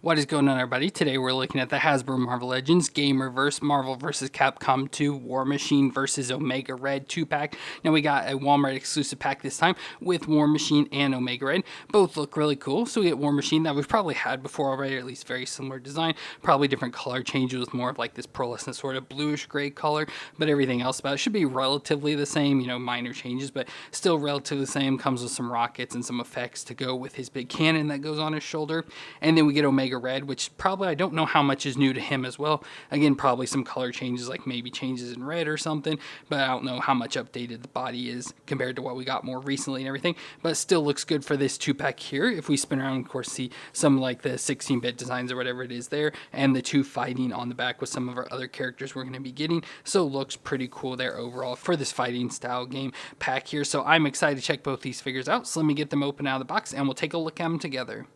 What is going on, everybody? Today we're looking at the Hasbro Marvel Legends Gamerverse Marvel vs. Capcom 2 War Machine vs. Omega Red 2-pack. Now we got a Walmart exclusive pack this time with War Machine and Omega Red. Both look really cool. So we get War Machine that we've probably had before already, or at least very similar design. Probably different color changes with more of like this pearlescent sort of bluish gray color, but everything else about it should be relatively the same, minor changes, but still relatively the same. Comes with some rockets and some effects to go with his big cannon that goes on his shoulder. And then we get Omega Red, which probably I don't know how much is new to him as well. Again, probably some color changes, like maybe changes in red or something, but I don't know how much updated the body is compared to what we got more recently and everything, but still looks good for this 2-pack here. If we spin around, of course, see some like the 16-bit designs or whatever it is there, and the two fighting on the back with some of our other characters we're going to be getting, so looks pretty cool there overall for this fighting style game pack here. So I'm excited to check both these figures out, so let me get them open out of the box and we'll take a look at them together.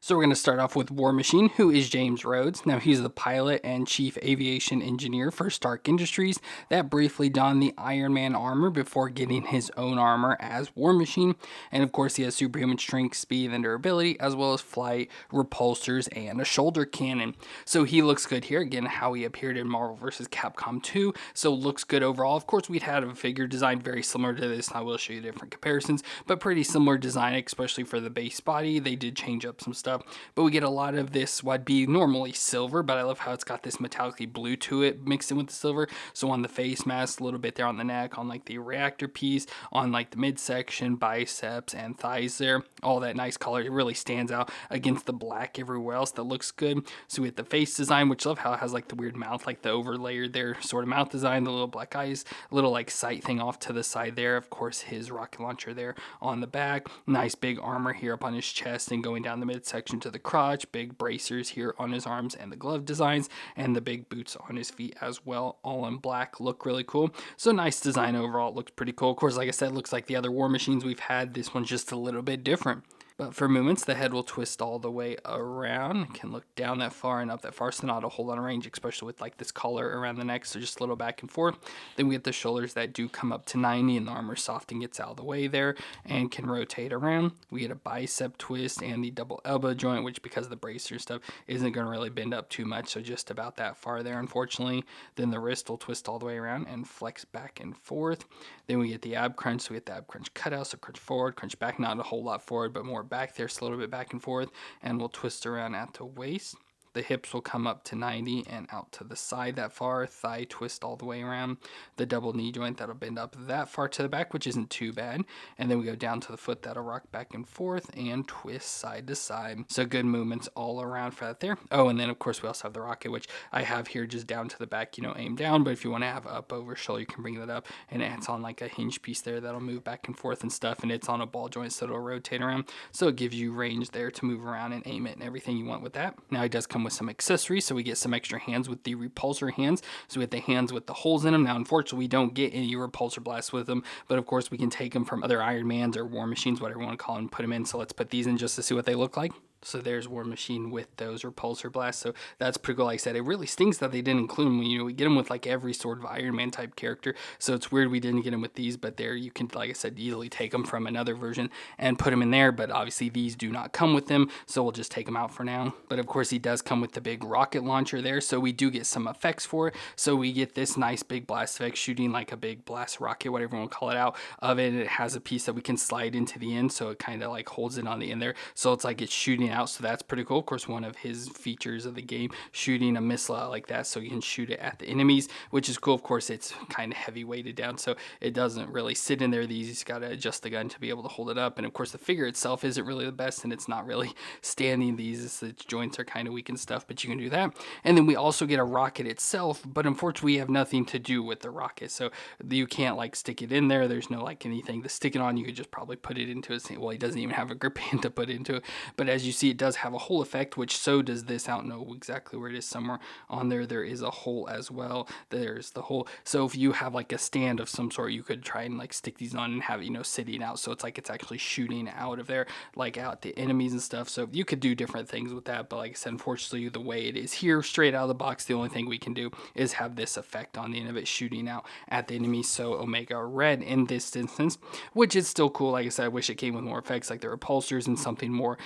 So we're going to start off with War Machine, who is James Rhodes. Now he's the pilot and chief aviation engineer for Stark Industries that briefly donned the Iron Man armor before getting his own armor as War Machine. And of course he has superhuman strength, speed, and durability, as well as flight, repulsors, and a shoulder cannon. So he looks good here. Again, how he appeared in Marvel vs. Capcom 2. So looks good overall. Of course we'd had a figure design very similar to this. I will show you different comparisons, but pretty similar design, especially for the base body. They did change up some stuff. But we get a lot of this, what'd be normally silver, but I love how it's got this metallic blue to it mixed in with the silver. So on the face mask, a little bit there on the neck, on like the reactor piece, on like the midsection, biceps, and thighs there. All that nice color. It really stands out against the black everywhere else. That looks good. So we get the face design, which I love how it has like the weird mouth, like the overlayer there sort of mouth design, the little black eyes, little like sight thing off to the side there. Of course, his rocket launcher there on the back. Nice big armor here up on his chest and going down the midsection to the crotch, big bracers here on his arms and the glove designs, and the big boots on his feet as well, all in black. Look really cool. So nice design overall. It looks pretty cool. Of course, like I said, looks like the other War Machines we've had. This one's just a little bit different. But for movements, the head will twist all the way around. It can look down that far and up that far, so not a whole lot of range, especially with like this collar around the neck, so just a little back and forth. Then we get the shoulders that do come up to 90, and the armor soft and gets out of the way there and can rotate around. We get a bicep twist and the double elbow joint, which because of the bracer stuff isn't going to really bend up too much, so just about that far there, unfortunately. Then the wrist will twist all the way around and flex back and forth. Then we get the ab crunch, so we get the ab crunch cutout, so crunch forward, crunch back, not a whole lot forward, but more back there, so a little bit back and forth, and we'll twist around at the waist. The hips will come up to 90 and out to the side that far. Thigh twist all the way around. The double knee joint, that'll bend up that far to the back, which isn't too bad. And then we go down to the foot, that'll rock back and forth and twist side to side. So good movements all around for that there. Oh, and then of course we also have the rocket, which I have here just down to the back, aim down. But if you want to have up over shoulder, you can bring that up. And it's on like a hinge piece there that'll move back and forth and stuff. And it's on a ball joint, so it'll rotate around. So it gives you range there to move around and aim it and everything you want with that. Now it does come with some accessories, so we get some extra hands with the repulsor hands. So we get the hands with the holes in them. Now unfortunately we don't get any repulsor blasts with them, but of course we can take them from other Iron Mans or War Machines, whatever you want to call them, and put them in. So let's put these in just to see what they look like. So there's War Machine with those repulsor blasts. So that's pretty cool. Like I said, it really stinks that they didn't include them. We get them with like every sort of Iron Man type character. So it's weird we didn't get them with these, but there you can, like I said, easily take them from another version and put them in there. But obviously these do not come with them, so we'll just take them out for now. But of course he does come with the big rocket launcher there, so we do get some effects for it. So we get this nice big blast effect shooting like a big blast rocket, whatever you want to call it, out of it. And it has a piece that we can slide into the end, so it kind of like holds it on the end there. So it's like it's shooting out, so that's pretty cool. Of course, one of his features of the game, shooting a missile out like that, so you can shoot it at the enemies, which is cool. Of course, it's kind of heavy weighted down, so it doesn't really sit in there. These got to adjust the gun to be able to hold it up. And of course, the figure itself isn't really the best, and it's not really standing. Its joints are kind of weak and stuff, but you can do that. And then we also get a rocket itself, but unfortunately, we have nothing to do with the rocket, so you can't like stick it in there. There's no like anything to stick it on. You could just probably put it into it. Well, he doesn't even have a grip hand to put into it, but as you see, it does have a hole effect, which so does this. I don't know exactly where it is. Somewhere on there is a hole as well. There's the hole. So if you have like a stand of some sort, you could try and like stick these on and have it, sitting out, so it's like it's actually shooting out of there, like out the enemies and stuff. So you could do different things with that, but like I said, unfortunately the way it is here straight out of the box, the only thing we can do is have this effect on the end of it shooting out at the enemy. So Omega Red in this instance, which is still cool. Like I said, I wish it came with more effects like the repulsors and something more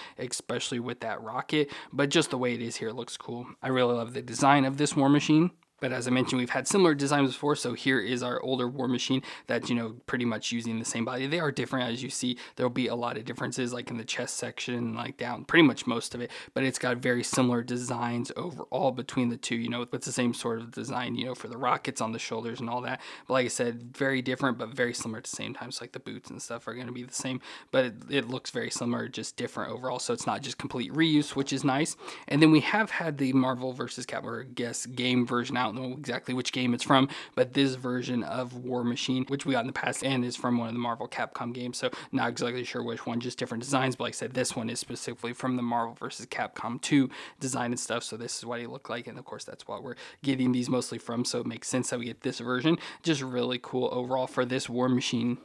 especially with that rocket, but just the way it is here looks cool. I really love the design of this War Machine. But as I mentioned, we've had similar designs before, so here is our older War Machine that's, pretty much using the same body. They are different, as you see. There'll be a lot of differences, like in the chest section, like down, pretty much most of it, but it's got very similar designs overall between the two, with the same sort of design, for the rockets on the shoulders and all that. But like I said, very different, but very similar at the same time. So like the boots and stuff are going to be the same, but it looks very similar, just different overall. So it's not just complete reuse, which is nice. And then we have had the Marvel vs. Capcom, or I guess game version out. I don't know exactly which game it's from, but this version of War Machine, which we got in the past, and is from one of the Marvel Capcom games, so not exactly sure which one, just different designs. But like I said, this one is specifically from the Marvel vs. Capcom 2 design and stuff, so this is what he looked like, and of course that's what we're getting these mostly from, so it makes sense that we get this version. Just really cool overall for this War Machine.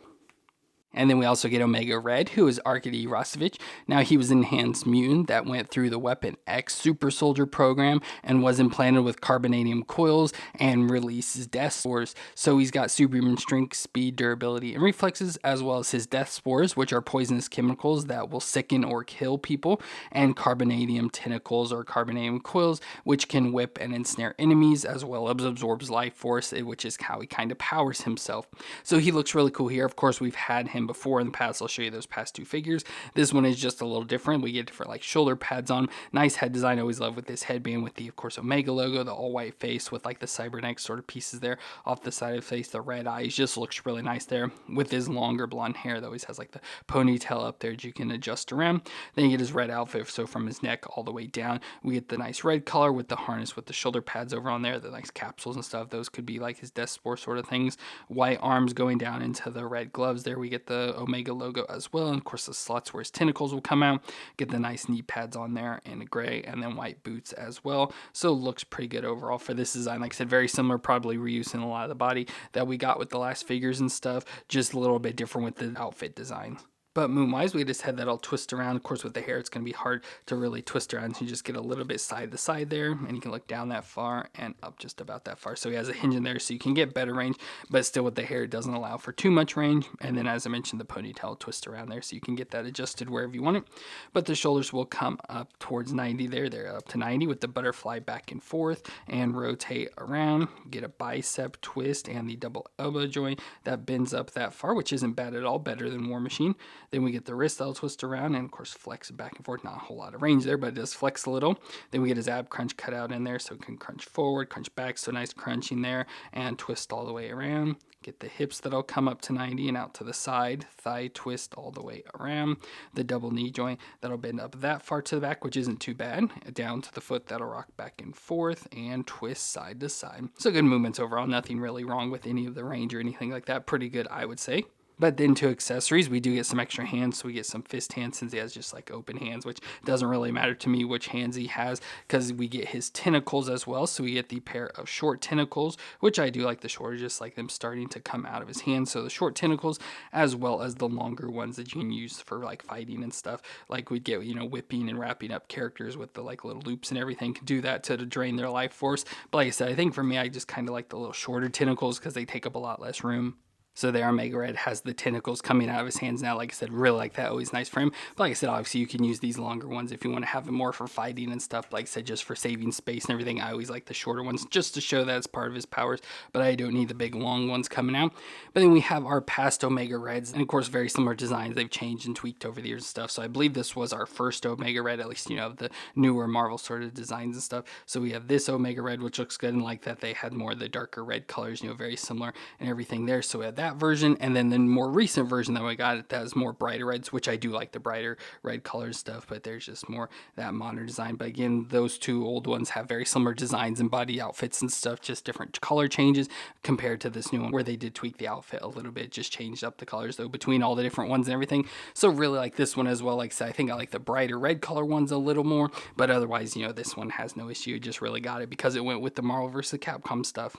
And then we also get Omega Red, who is Arkady Rostovich. Now, he was an enhanced mutant that went through the Weapon X Super Soldier program and was implanted with carbonadium coils and releases death spores. So he's got superhuman strength, speed, durability, and reflexes, as well as his death spores, which are poisonous chemicals that will sicken or kill people, and carbonadium tentacles or carbonadium coils, which can whip and ensnare enemies, as well as absorbs life force, which is how he kind of powers himself. So he looks really cool here. Of course, we've had him before in the past. I'll show you those past two figures. This one is just a little different. We get different like shoulder pads on. Nice head design. I always love with this headband with the, of course, Omega logo, the all white face with like the cybernetic sort of pieces there off the side of the face. The red eyes just looks really nice there with his longer blonde hair that always has like the ponytail up there that you can adjust around. Then you get his red outfit. So from his neck all the way down, we get the nice red color with the harness with the shoulder pads over on there, the nice capsules and stuff. Those could be like his death spore sort of things. White arms going down into the red gloves there. We get the Omega logo as well, and of course the slots where his tentacles will come out. Get the nice knee pads on there in gray, and then white boots as well. So looks pretty good overall for this design. Like I said, very similar, probably reusing a lot of the body that we got with the last figures and stuff, just a little bit different with the outfit design. But moon-wise, we just had that all twist around. Of course, with the hair, it's going to be hard to really twist around. So you just get a little bit side to side there, and you can look down that far and up just about that far. So he has a hinge in there, so you can get better range, but still with the hair, it doesn't allow for too much range. And then, as I mentioned, the ponytail twist around there, so you can get that adjusted wherever you want it. But the shoulders will come up towards 90 there. They're up to 90 with the butterfly back and forth and rotate around. Get a bicep twist and the double elbow joint that bends up that far, which isn't bad at all, better than War Machine. Then we get the wrist that'll twist around and of course flex back and forth. Not a whole lot of range there, but it does flex a little. Then we get his ab crunch cut out in there, so it can crunch forward, crunch back, so nice crunching there, and twist all the way around. Get the hips that'll come up to 90 and out to the side, thigh twist all the way around. The double knee joint that'll bend up that far to the back, which isn't too bad. Down to the foot that'll rock back and forth and twist side to side. So good movements overall, nothing really wrong with any of the range or anything like that. Pretty good, I would say. But then to accessories, we do get some extra hands. So we get some fist hands since he has just like open hands, which doesn't really matter to me which hands he has because we get his tentacles as well. So we get the pair of short tentacles, which I do like the shorter, just like them starting to come out of his hands. So the short tentacles as well as the longer ones that you can use for like fighting and stuff. Like we'd get, whipping and wrapping up characters with the like little loops and everything. Can do that to drain their life force. But like I said, I think for me, I just kind of like the little shorter tentacles because they take up a lot less room. So there, Omega Red has the tentacles coming out of his hands now. Like I said, really like that. Always nice for him. But like I said, obviously you can use these longer ones if you want to have them more for fighting and stuff. Like I said, just for saving space and everything. I always like the shorter ones just to show that it's part of his powers. But I don't need the big long ones coming out. But then we have our past Omega Reds. And of course, very similar designs. They've changed and tweaked over the years and stuff. So I believe this was our first Omega Red, at least, of the newer Marvel sort of designs and stuff. So we have this Omega Red, which looks good. And like that, they had more of the darker red colors, very similar and everything there. So we had that version. And then the more recent version that we got, that has more brighter reds, which I do like the brighter red color stuff, but there's just more that modern design. But again, those two old ones have very similar designs and body outfits and stuff, just different color changes compared to this new one where they did tweak the outfit a little bit, just changed up the colors though between all the different ones and everything. So really like this one as well. Like I said, I think I like the brighter red color ones a little more, but otherwise, this one has no issue. Just really got it because it went with the Marvel vs. Capcom stuff.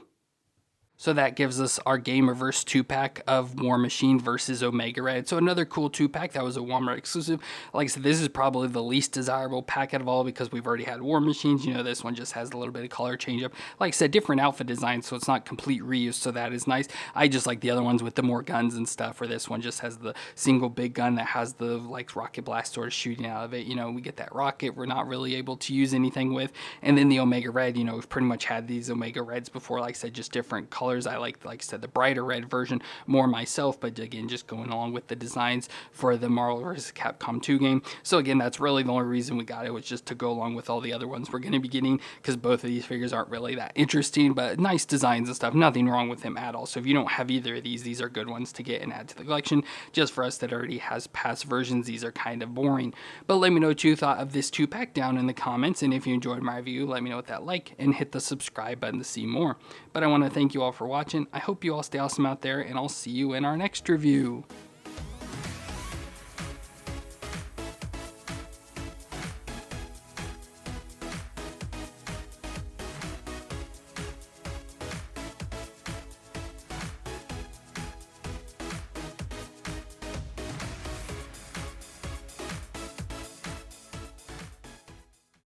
So that gives us our Gamerverse 2-pack of War Machine versus Omega Red. So another cool 2-pack that was a Walmart exclusive. Like I said, this is probably the least desirable pack out of all because we've already had War Machines. You know, this one just has a little bit of color change up. Like I said, different outfit design, so it's not complete reuse, so that is nice. I just like the other ones with the more guns and stuff, where this one just has the single big gun that has the like rocket blast sort of shooting out of it. You know, we get that rocket we're not really able to use anything with. And then the Omega Red, you know, we've pretty much had these Omega Reds before. Like I said, just different colors. I like I said, the brighter red version more myself, but again, just going along with the designs for the Marvel vs. Capcom 2 game. So again, that's really the only reason we got it, was just to go along with all the other ones we're going to be getting, because both of these figures aren't really that interesting, but nice designs and stuff. Nothing wrong with them at all. So if you don't have either of these are good ones to get and add to the collection. Just for us that already has past versions, these are kind of boring. But let me know what you thought of this 2-pack down in the comments, and if you enjoyed my review, let me know with that like and hit the subscribe button to see more. But I want to thank you all for watching. I hope you all stay awesome out there, and I'll see you in our next review.